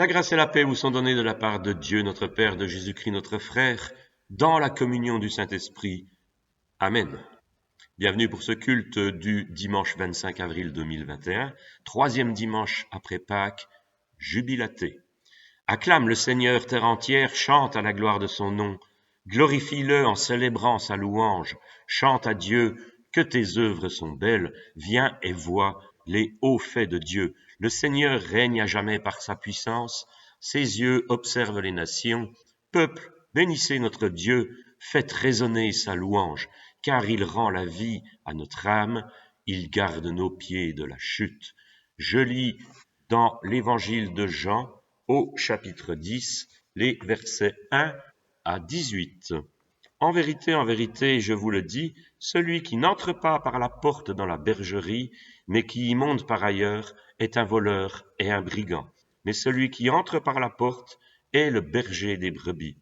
La grâce et la paix vous sont données de la part de Dieu notre Père, de Jésus-Christ notre frère, dans la communion du Saint-Esprit. Amen. Bienvenue pour ce culte du dimanche 25 avril 2021, troisième dimanche après Pâques, jubilaté. Acclame le Seigneur, terre entière, chante à la gloire de son nom. Glorifie-le en célébrant sa louange. Chante à Dieu, que tes œuvres sont belles. Viens et vois les hauts faits de Dieu. Le Seigneur règne à jamais par sa puissance. Ses yeux observent les nations. Peuple, bénissez notre Dieu. Faites résonner sa louange, car il rend la vie à notre âme. Il garde nos pieds de la chute. Je lis dans l'évangile de Jean, au chapitre 10, les versets 1 à 18. En vérité, je vous le dis, celui qui n'entre pas par la porte dans la bergerie, mais qui y monte par ailleurs, est un voleur et un brigand. Mais celui qui entre par la porte est le berger des brebis.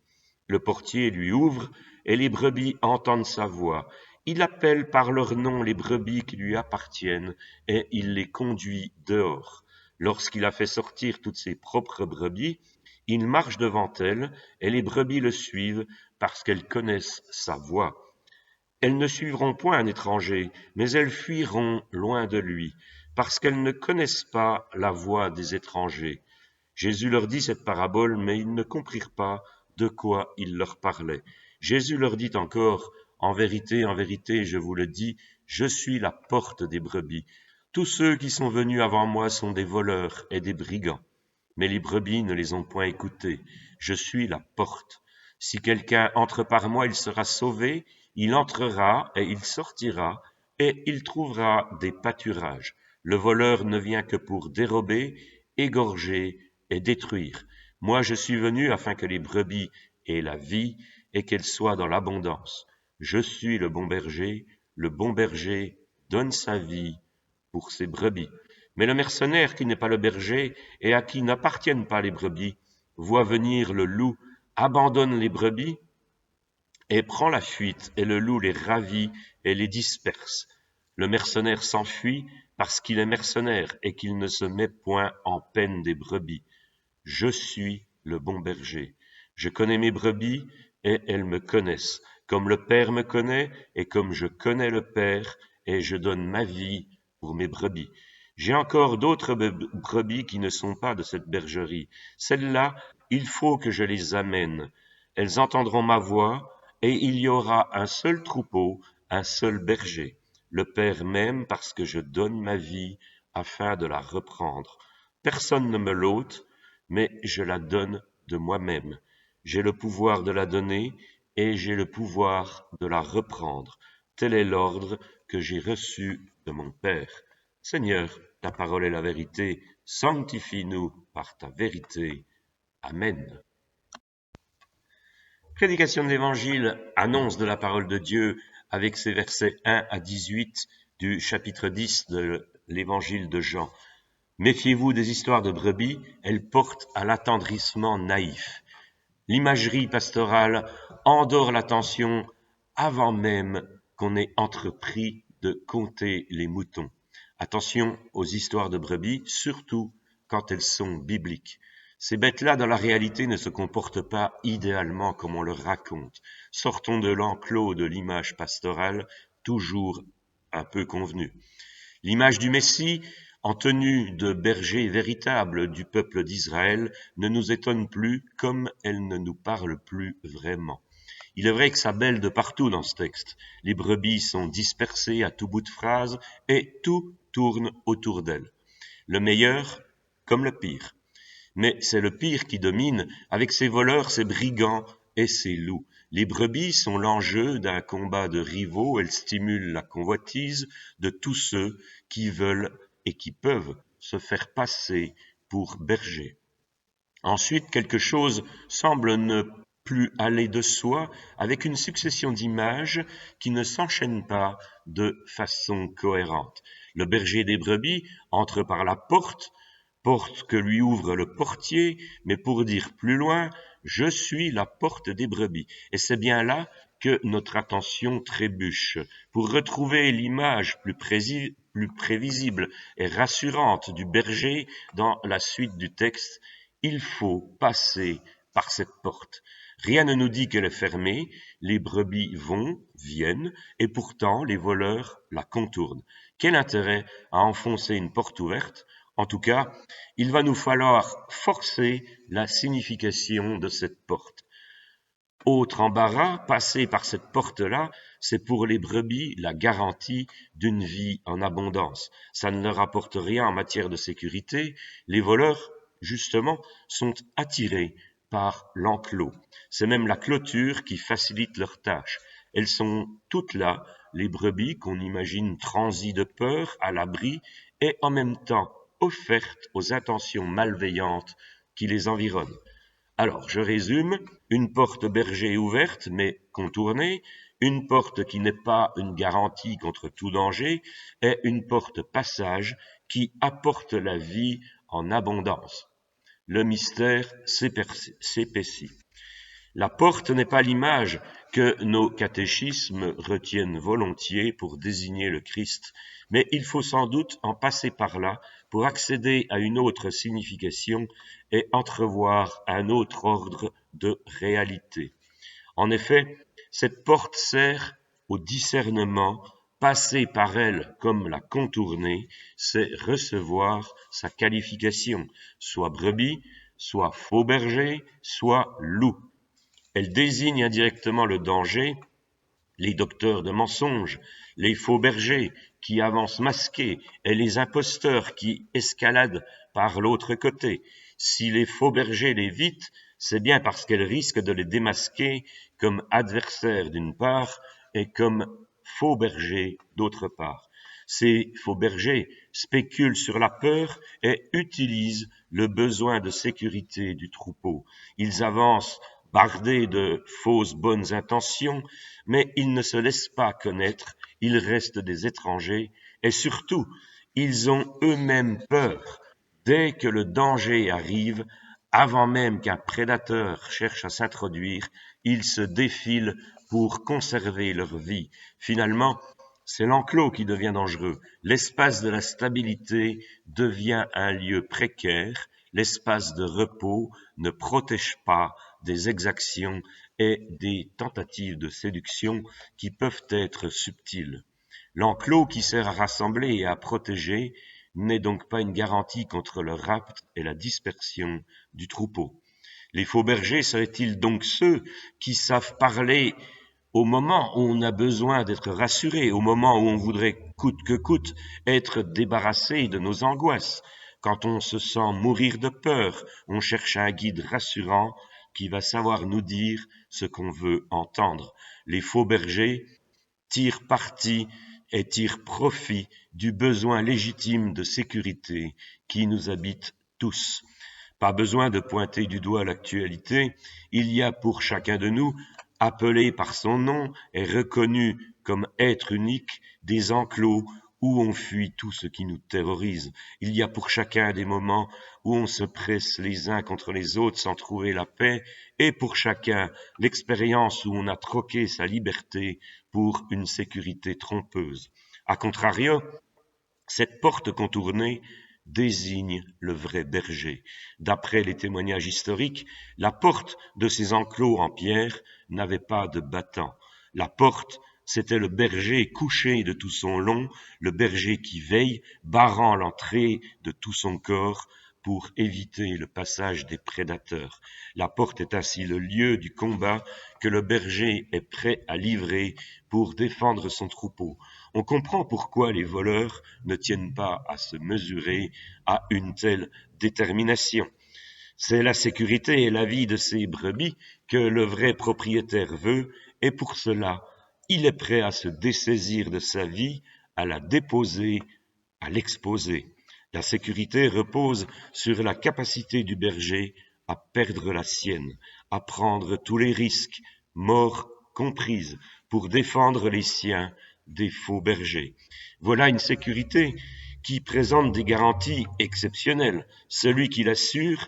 Le portier lui ouvre, et les brebis entendent sa voix. Il appelle par leur nom les brebis qui lui appartiennent, et il les conduit dehors. Lorsqu'il a fait sortir toutes ses propres brebis, il marche devant elles, et les brebis le suivent parce qu'elles connaissent sa voix. Elles ne suivront point un étranger, mais elles fuiront loin de lui, parce qu'elles ne connaissent pas la voix des étrangers. Jésus leur dit cette parabole, mais ils ne comprirent pas de quoi il leur parlait. Jésus leur dit encore, en vérité, je vous le dis, je suis la porte des brebis. Tous ceux qui sont venus avant moi sont des voleurs et des brigands. Mais les brebis ne les ont point écoutés. Je suis la porte. Si quelqu'un entre par moi, il sera sauvé, il entrera et il sortira, et il trouvera des pâturages. Le voleur ne vient que pour dérober, égorger et détruire. Moi, je suis venu afin que les brebis aient la vie et qu'elles soient dans l'abondance. Je suis le bon berger donne sa vie pour ses brebis. Mais le mercenaire qui n'est pas le berger et à qui n'appartiennent pas les brebis, voit venir le loup, abandonne les brebis et prend la fuite, et le loup les ravit et les disperse. Le mercenaire s'enfuit parce qu'il est mercenaire et qu'il ne se met point en peine des brebis. Je suis le bon berger. Je connais mes brebis et elles me connaissent, comme le Père me connaît et comme je connais le Père, et je donne ma vie pour mes brebis. J'ai encore d'autres brebis qui ne sont pas de cette bergerie. Celles-là, il faut que je les amène. Elles entendront ma voix, et il y aura un seul troupeau, un seul berger. Le Père m'aime parce que je donne ma vie afin de la reprendre. Personne ne me l'ôte, mais je la donne de moi-même. J'ai le pouvoir de la donner et j'ai le pouvoir de la reprendre. Tel est l'ordre que j'ai reçu de mon Père. Seigneur, ta parole est la vérité. Sanctifie-nous par ta vérité. Amen. Prédication de l'Évangile, annonce de la parole de Dieu avec ses versets 1 à 18 du chapitre 10 de l'Évangile de Jean. Méfiez-vous des histoires de brebis, elles portent à l'attendrissement naïf. L'imagerie pastorale endort l'attention avant même qu'on ait entrepris de compter les moutons. Attention aux histoires de brebis, surtout quand elles sont bibliques. Ces bêtes-là, dans la réalité, ne se comportent pas idéalement comme on leur raconte. Sortons de l'enclos de l'image pastorale, toujours un peu convenue. L'image du Messie, en tenue de berger véritable du peuple d'Israël, ne nous étonne plus comme elle ne nous parle plus vraiment. Il est vrai que ça bêle de partout dans ce texte. Les brebis sont dispersées à tout bout de phrase et tout tourne autour d'elles. Le meilleur comme le pire. Mais c'est le pire qui domine avec ses voleurs, ses brigands et ses loups. Les brebis sont l'enjeu d'un combat de rivaux, elles stimulent la convoitise de tous ceux qui veulent et qui peuvent se faire passer pour bergers. Ensuite, quelque chose semble ne plus aller de soi avec une succession d'images qui ne s'enchaînent pas de façon cohérente. Le berger des brebis entre par la porte que lui ouvre le portier, mais pour dire plus loin, je suis la porte des brebis. Et c'est bien là que notre attention trébuche. Pour retrouver l'image plus prévisible et rassurante du berger dans la suite du texte, Il faut passer par cette porte. Rien ne nous dit qu'elle est fermée, les brebis viennent, et pourtant les voleurs la contournent. Quel intérêt à enfoncer une porte ouverte? En tout cas, il va nous falloir forcer la signification de cette porte. Autre embarras, passer par cette porte-là, c'est pour les brebis la garantie d'une vie en abondance. Ça ne leur apporte rien en matière de sécurité. Les voleurs, justement, sont attirés par l'enclos. C'est même la clôture qui facilite leur tâche. Elles sont toutes là, les brebis qu'on imagine transies de peur, à l'abri, et en même temps offertes aux intentions malveillantes qui les environnent. Alors, je résume, une porte berger ouverte mais contournée, une porte qui n'est pas une garantie contre tout danger, et une porte passage qui apporte la vie en abondance. Le mystère s'épaissit. La porte n'est pas l'image que nos catéchismes retiennent volontiers pour désigner le Christ, mais il faut sans doute en passer par là pour accéder à une autre signification et entrevoir un autre ordre de réalité. En effet, cette porte sert au discernement. Passer par elle comme la contourner, c'est recevoir sa qualification, soit brebis, soit faux berger, soit loup. Elle désigne indirectement le danger, les docteurs de mensonges, les faux bergers qui avancent masqués et les imposteurs qui escaladent par l'autre côté. Si les faux bergers l'évitent, c'est bien parce qu'elles risquent de les démasquer comme adversaires d'une part et comme faux bergers d'autre part. Ces faux bergers spéculent sur la peur et utilisent le besoin de sécurité du troupeau. Ils avancent bardés de fausses bonnes intentions, mais ils ne se laissent pas connaître, ils restent des étrangers, et surtout, ils ont eux-mêmes peur. Dès que le danger arrive, avant même qu'un prédateur cherche à s'introduire, ils se défilent pour conserver leur vie. Finalement, c'est l'enclos qui devient dangereux. L'espace de la stabilité devient un lieu précaire. L'espace de repos ne protège pas des exactions et des tentatives de séduction qui peuvent être subtiles. L'enclos qui sert à rassembler et à protéger n'est donc pas une garantie contre le rapt et la dispersion du troupeau. Les faux bergers seraient-ils donc ceux qui savent parler au moment où on a besoin d'être rassuré, au moment où on voudrait coûte que coûte être débarrassé de nos angoisses? Quand on se sent mourir de peur, on cherche un guide rassurant qui va savoir nous dire ce qu'on veut entendre. Les faux bergers tirent parti et tirent profit du besoin légitime de sécurité qui nous habite tous. Pas besoin de pointer du doigt l'actualité, il y a pour chacun de nous, appelé par son nom et reconnu comme être unique, des enclos où on fuit tout ce qui nous terrorise. Il y a pour chacun des moments où on se presse les uns contre les autres sans trouver la paix, et pour chacun l'expérience où on a troqué sa liberté pour une sécurité trompeuse. A contrario, cette porte contournée désigne le vrai berger. D'après les témoignages historiques, la porte de ces enclos en pierre n'avait pas de battant. La porte, c'était le berger couché de tout son long, le berger qui veille, barrant l'entrée de tout son corps pour éviter le passage des prédateurs. La porte est ainsi le lieu du combat que le berger est prêt à livrer pour défendre son troupeau. On comprend pourquoi les voleurs ne tiennent pas à se mesurer à une telle détermination. C'est la sécurité et la vie de ces brebis que le vrai propriétaire veut, et pour cela, il est prêt à se dessaisir de sa vie, à la déposer, à l'exposer. La sécurité repose sur la capacité du berger à perdre la sienne, à prendre tous les risques, mort comprise, pour défendre les siens des faux bergers. Voilà une sécurité qui présente des garanties exceptionnelles. Celui qui l'assure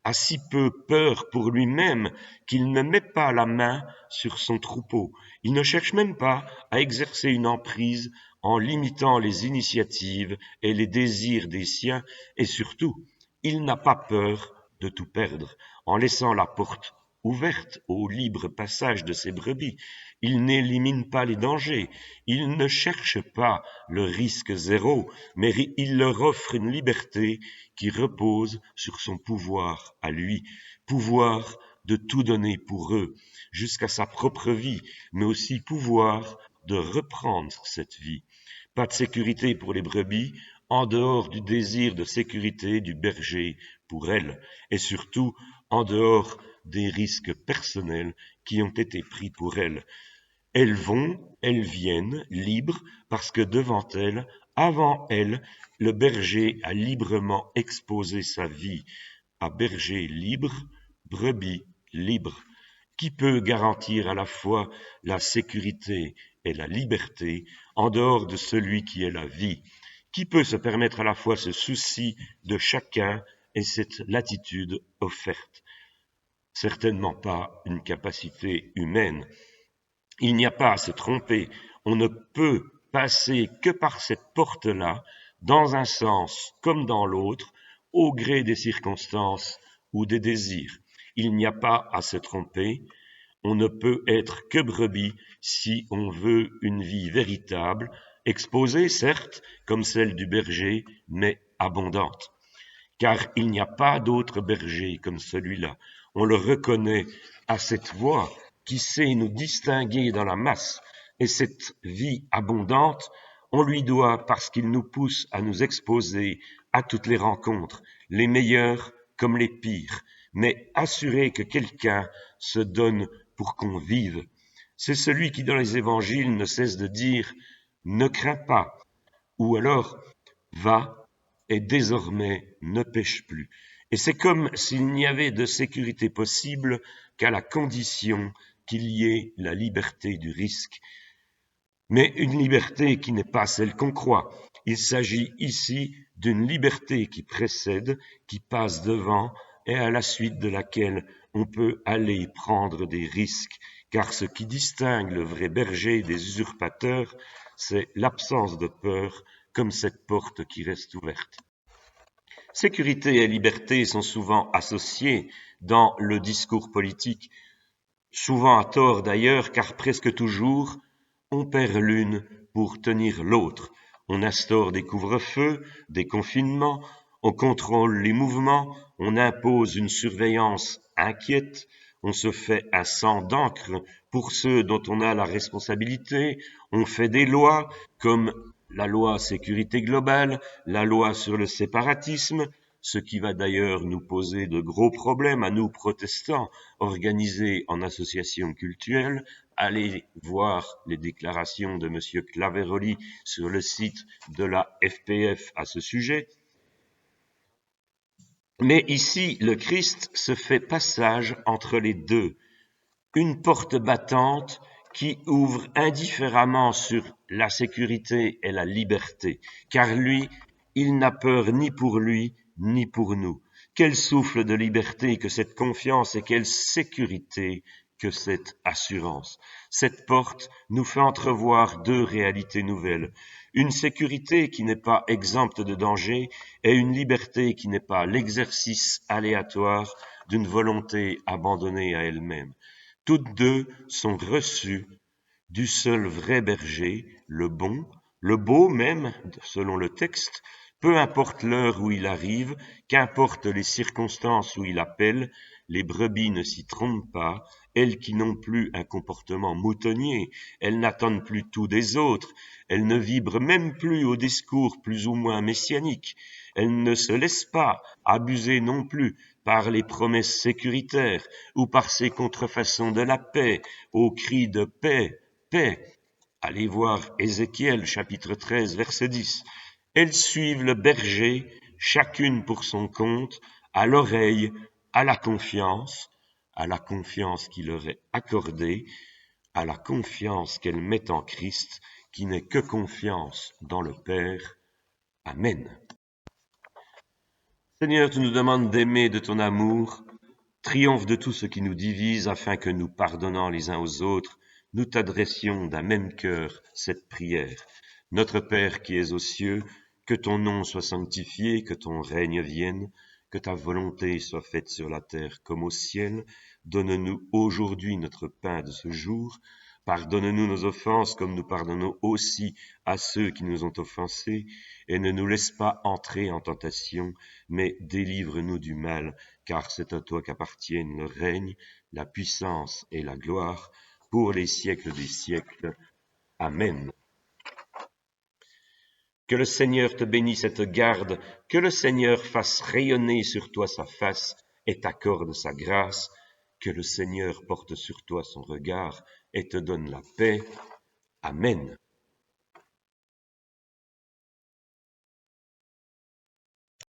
a si peu peur pour lui-même qu'il ne met pas la main sur son troupeau. Il ne cherche même pas à exercer une emprise en limitant les initiatives et les désirs des siens, et surtout, il n'a pas peur de tout perdre, en laissant la porte ouverte au libre passage de ses brebis. Il n'élimine pas les dangers, il ne cherche pas le risque zéro, mais il leur offre une liberté qui repose sur son pouvoir à lui, pouvoir de tout donner pour eux, jusqu'à sa propre vie, mais aussi pouvoir de reprendre cette vie. Pas de sécurité pour les brebis, en dehors du désir de sécurité du berger pour elles, et surtout en dehors des risques personnels qui ont été pris pour elles. Elles vont, elles viennent, libres, parce que devant elles, avant elles, le berger a librement exposé sa vie. À berger libre, brebis libre. Qui peut garantir à la fois la sécurité et la liberté en dehors de celui qui est la vie? Qui peut se permettre à la fois ce souci de chacun et cette latitude offerte? Certainement pas une capacité humaine. Il n'y a pas à se tromper. On ne peut passer que par cette porte-là, dans un sens comme dans l'autre, au gré des circonstances ou des désirs. Il n'y a pas à se tromper. On ne peut être que brebis si on veut une vie véritable, exposée certes, comme celle du berger, mais abondante. Car il n'y a pas d'autre berger comme celui-là. On le reconnaît à cette voix qui sait nous distinguer dans la masse, et cette vie abondante, on lui doit parce qu'il nous pousse à nous exposer à toutes les rencontres, les meilleures comme les pires, mais assurer que quelqu'un se donne pour qu'on vive. C'est celui qui dans les évangiles ne cesse de dire « ne crains pas » ou alors « va et désormais ne pêche plus ». Et c'est comme s'il n'y avait de sécurité possible qu'à la condition qu'il y ait la liberté du risque. Mais une liberté qui n'est pas celle qu'on croit. Il s'agit ici d'une liberté qui précède, qui passe devant et à la suite de laquelle on peut aller prendre des risques, car ce qui distingue le vrai berger des usurpateurs, c'est l'absence de peur, comme cette porte qui reste ouverte. Sécurité et liberté sont souvent associées dans le discours politique, souvent à tort d'ailleurs, car presque toujours, on perd l'une pour tenir l'autre. On instaure des couvre-feux, des confinements, on contrôle les mouvements, on impose une surveillance inquiète, on se fait un sang d'encre pour ceux dont on a la responsabilité, on fait des lois comme la loi sécurité globale, la loi sur le séparatisme, ce qui va d'ailleurs nous poser de gros problèmes à nous protestants organisés en associations cultuelles. Allez voir les déclarations de M. Claveroli sur le site de la FPF à ce sujet. Mais ici, le Christ se fait passage entre les deux, une porte battante qui ouvre indifféremment sur la sécurité et la liberté, car lui, il n'a peur ni pour lui, ni pour nous. Quel souffle de liberté que cette confiance et quelle sécurité que cette assurance. Cette porte nous fait entrevoir deux réalités nouvelles. Une sécurité qui n'est pas exempte de danger et une liberté qui n'est pas l'exercice aléatoire d'une volonté abandonnée à elle-même. Toutes deux sont reçues du seul vrai berger, le bon, le beau même, selon le texte, peu importe l'heure où il arrive, qu'importe les circonstances où il appelle, les brebis ne s'y trompent pas, elles qui n'ont plus un comportement moutonnier, elles n'attendent plus tout des autres, elles ne vibrent même plus au discours plus ou moins messianique, elles ne se laissent pas abuser non plus par les promesses sécuritaires ou par ces contrefaçons de la paix, aux cris de paix, paix. Allez voir Ézéchiel chapitre 13 verset 10. Elles suivent le berger, chacune pour son compte, à l'oreille, à la confiance qui leur est accordée, à la confiance qu'elles mettent en Christ, qui n'est que confiance dans le Père. Amen. Seigneur, tu nous demandes d'aimer de ton amour, triomphe de tout ce qui nous divise, afin que nous, pardonnant les uns aux autres, nous t'adressions d'un même cœur cette prière. Notre Père qui es aux cieux, que ton nom soit sanctifié, que ton règne vienne, que ta volonté soit faite sur la terre comme au ciel. Donne-nous aujourd'hui notre pain de ce jour. Pardonne-nous nos offenses comme nous pardonnons aussi à ceux qui nous ont offensés. Et ne nous laisse pas entrer en tentation, mais délivre-nous du mal, car c'est à toi qu'appartiennent le règne, la puissance et la gloire, pour les siècles des siècles. Amen. Que le Seigneur te bénisse et te garde, que le Seigneur fasse rayonner sur toi sa face et t'accorde sa grâce, que le Seigneur porte sur toi son regard et te donne la paix. Amen.